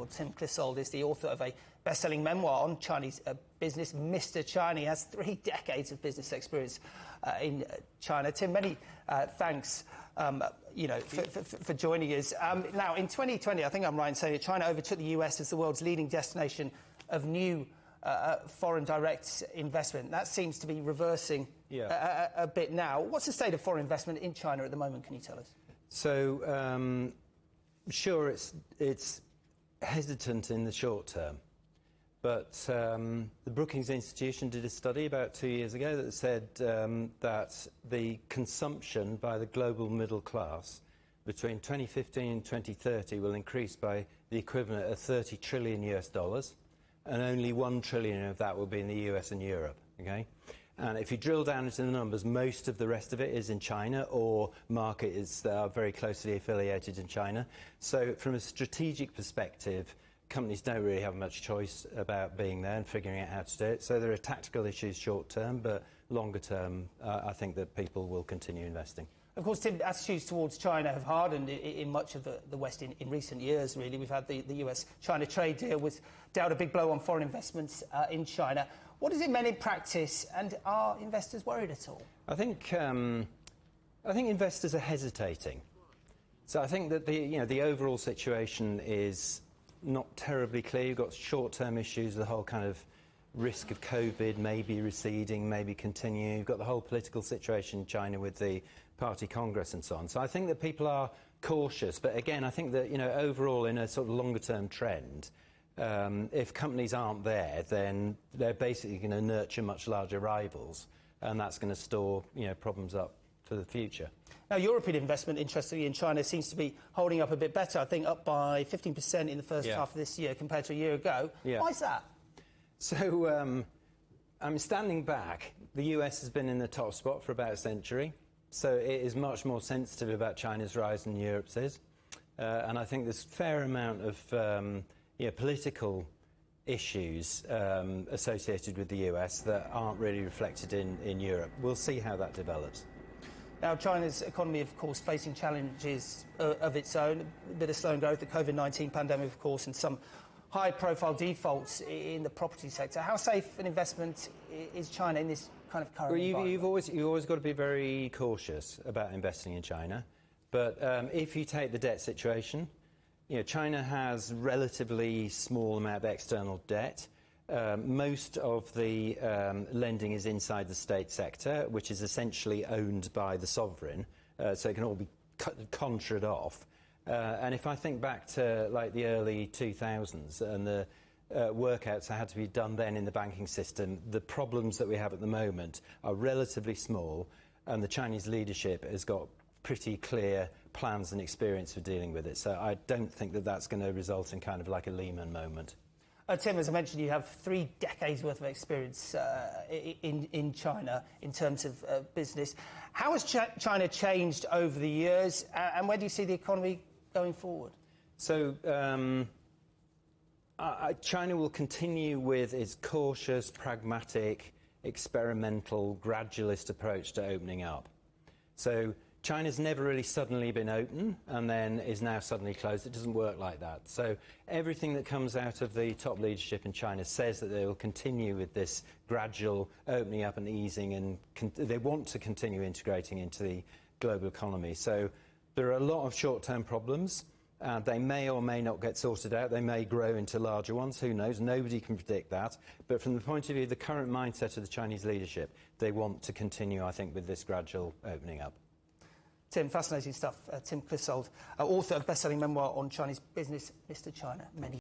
Well, Tim Clissold is the author of a best-selling memoir on Chinese business, Mr. China. He has 3 decades of business experience in China. Tim, many thanks, for joining us. Now, in 2020, I think I'm right in saying that China overtook the US as the world's leading destination of new foreign direct investment. That seems to be reversing a bit now. What's the state of foreign investment in China at the moment? Can you tell us? So, sure, it's hesitant in the short term, but the Brookings Institution did a study about 2 years ago that said that the consumption by the global middle class between 2015 and 2030 will increase by the equivalent of $30 trillion US, and only $1 trillion of that will be in the US and Europe. Okay? And if you drill down into the numbers, most of the rest of it is in China, or markets that are very closely affiliated in China. So from a strategic perspective, companies don't really have much choice about being there and figuring out how to do it. So there are tactical issues short term, but longer term, I think that people will continue investing. Of course, Tim, attitudes towards China have hardened in much of the West in recent years, really. We've had the US-China trade deal, which dealt a big blow on foreign investments in China. What does it mean in practice, and are investors worried at all? I think investors are hesitating. So I think that the overall situation is not terribly clear. You've got short-term issues, the whole kind of risk of COVID maybe receding, maybe continuing. You've got the whole political situation in China with the party congress and so on. So I think that people are cautious. But again, I think that, overall in a sort of longer-term trend, if companies aren't there, then they're basically going to nurture much larger rivals, and that's going to store, problems up for the future. Now, European investment, interestingly, in China seems to be holding up a bit better. I think up by 15% in the first half of this year compared to a year ago. Yeah. Why is that? So, standing back, the US has been in the top spot for about a century, so it is much more sensitive about China's rise than Europe's is. And I think there's a fair amount of political issues associated with the US that aren't really reflected in Europe. We'll see how that develops. Now, China's economy, of course, facing challenges of its own, a bit of slowing growth, the COVID-19 pandemic, of course, and some high-profile defaults in the property sector. How safe an investment is China in this kind of current environment? You've always got to be very cautious about investing in China. But if you take the debt situation, China has relatively small amount of external debt. Most of the lending is inside the state sector, which is essentially owned by the sovereign, so it can all be conjured off. And if I think back to the early 2000s and the workouts that had to be done then in the banking system, the problems that we have at the moment are relatively small, and the Chinese leadership has got pretty clear plans and experience for dealing with it. So I don't think that that's going to result in kind of like a Lehman moment. Tim, as I mentioned, you have 3 decades worth of experience in China in terms of business. How has China changed over the years, and where do you see the economy going forward? So China will continue with its cautious, pragmatic, experimental, gradualist approach to opening up. So China's never really suddenly been open and then is now suddenly closed. It doesn't work like that. So everything that comes out of the top leadership in China says that they will continue with this gradual opening up and easing, and they want to continue integrating into the global economy. So there are a lot of short-term problems. They may or may not get sorted out. They may grow into larger ones. Who knows? Nobody can predict that. But from the point of view of the current mindset of the Chinese leadership, they want to continue, I think, with this gradual opening up. Tim, fascinating stuff. Tim Clissold, author of best-selling memoir on Chinese business, Mr. China. Many